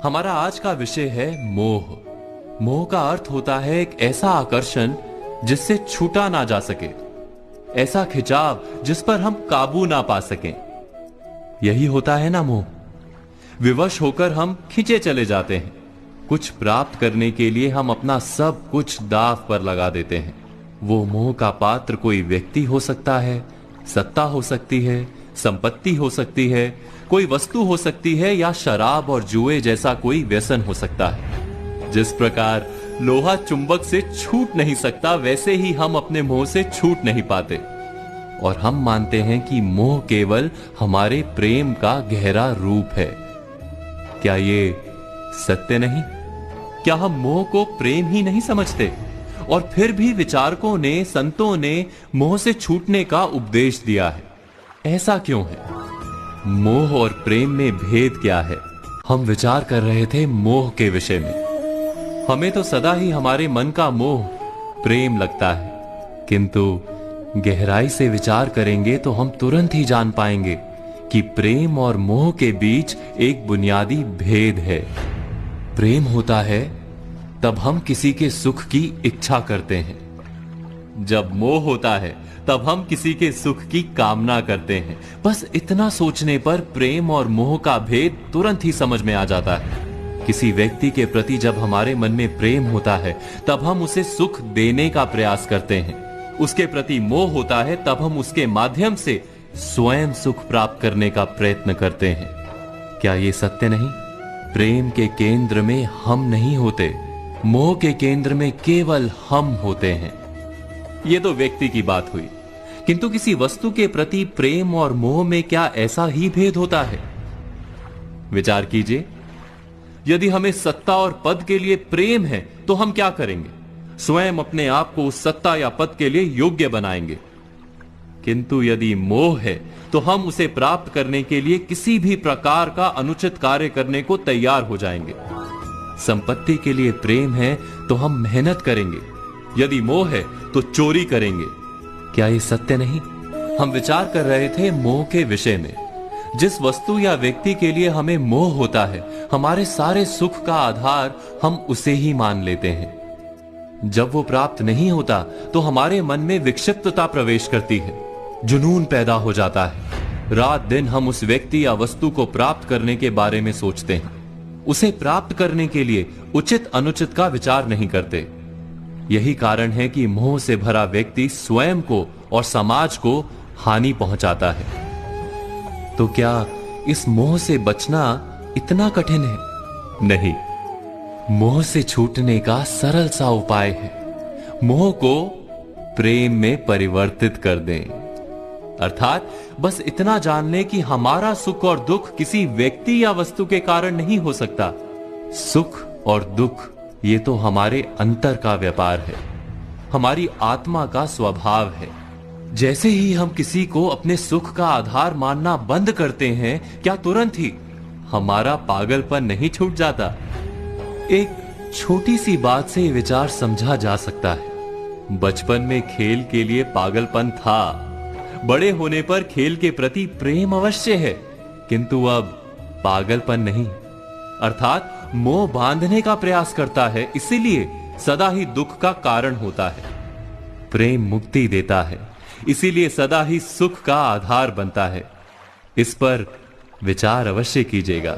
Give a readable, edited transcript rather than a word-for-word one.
हमारा आज का विषय है मोह। मोह का अर्थ होता है एक ऐसा आकर्षण जिससे छूटा ना जा सके, ऐसा खिंचाव जिस पर हम काबू ना पा सकें। यही होता है ना मोह। विवश होकर हम खींचे चले जाते हैं। कुछ प्राप्त करने के लिए हम अपना सब कुछ दांव पर लगा देते हैं। वो मोह का पात्र कोई व्यक्ति हो सकता है, सत्ता हो सकती है, संपत्ति हो सकती है, कोई वस्तु हो सकती है, या शराब और जुए जैसा कोई व्यसन हो सकता है। जिस प्रकार लोहा चुंबक से छूट नहीं सकता, वैसे ही हम अपने मोह से छूट नहीं पाते। और हम मानते हैं कि मोह केवल हमारे प्रेम का गहरा रूप है। क्या ये सत्य नहीं? क्या हम मोह को प्रेम ही नहीं समझते? और फिर भी विचारकों ने, संतों ने मोह से छूटने का उपदेश दिया है। ऐसा क्यों है? मोह और प्रेम में भेद क्या है? हम विचार कर रहे थे मोह के विषय में। हमें तो सदा ही हमारे मन का मोह प्रेम लगता है, किंतु गहराई से विचार करेंगे तो हम तुरंत ही जान पाएंगे कि प्रेम और मोह के बीच एक बुनियादी भेद है। प्रेम होता है तब हम किसी के सुख की इच्छा करते हैं, जब मोह होता है तब हम किसी के सुख की कामना करते हैं। बस इतना सोचने पर प्रेम और मोह का भेद तुरंत ही समझ में आ जाता है। किसी व्यक्ति के प्रति जब हमारे मन में प्रेम होता है तब हम उसे सुख देने का प्रयास करते हैं। उसके प्रति मोह होता है तब हम उसके माध्यम से स्वयं सुख प्राप्त करने का प्रयत्न करते हैं। क्या ये सत्य नहीं? प्रेम के केंद्र में हम नहीं होते, मोह के केंद्र में केवल हम होते हैं। ये तो व्यक्ति की बात हुई, किंतु किसी वस्तु के प्रति प्रेम और मोह में क्या ऐसा ही भेद होता है? विचार कीजिए। यदि हमें सत्ता और पद के लिए प्रेम है तो हम क्या करेंगे? स्वयं अपने आप को उस सत्ता या पद के लिए योग्य बनाएंगे। किंतु यदि मोह है तो हम उसे प्राप्त करने के लिए किसी भी प्रकार का अनुचित कार्य करने को तैयार हो जाएंगे। संपत्ति के लिए प्रेम है तो हम मेहनत करेंगे, यदि मोह है तो चोरी करेंगे। क्या ये सत्य नहीं? हम विचार कर रहे थे मोह के विषय में। जिस वस्तु या व्यक्ति के लिए हमें मोह होता है, हमारे सारे सुख का आधार हम उसे ही मान लेते हैं। जब वो प्राप्त नहीं होता तो हमारे मन में विक्षिप्तता प्रवेश करती है, जुनून पैदा हो जाता है। रात दिन हम उस व्यक्ति या वस्तु को प्राप्त करने के बारे में सोचते हैं। उसे प्राप्त करने के लिए उचित अनुचित का विचार नहीं करते। यही कारण है कि मोह से भरा व्यक्ति स्वयं को और समाज को हानि पहुंचाता है। तो क्या इस मोह से बचना इतना कठिन है? नहीं। मोह से छूटने का सरल सा उपाय है। मोह को प्रेम में परिवर्तित कर दें। अर्थात बस इतना जान लें कि हमारा सुख और दुख किसी व्यक्ति या वस्तु के कारण नहीं हो सकता। सुख और दुख ये तो हमारे अंतर का व्यापार है, हमारी आत्मा का स्वभाव है। जैसे ही हम किसी को अपने सुख का आधार मानना बंद करते हैं, क्या तुरंत ही हमारा पागलपन नहीं छूट जाता? एक छोटी सी बात से विचार समझा जा सकता है। बचपन में खेल के लिए पागलपन था, बड़े होने पर खेल के प्रति प्रेम अवश्य है, किंतु अब पागलपन नहीं। अर्थात मोह बांधने का प्रयास करता है, इसीलिए सदा ही दुख का कारण होता है। प्रेम मुक्ति देता है, इसीलिए सदा ही सुख का आधार बनता है। इस पर विचार अवश्य कीजिएगा।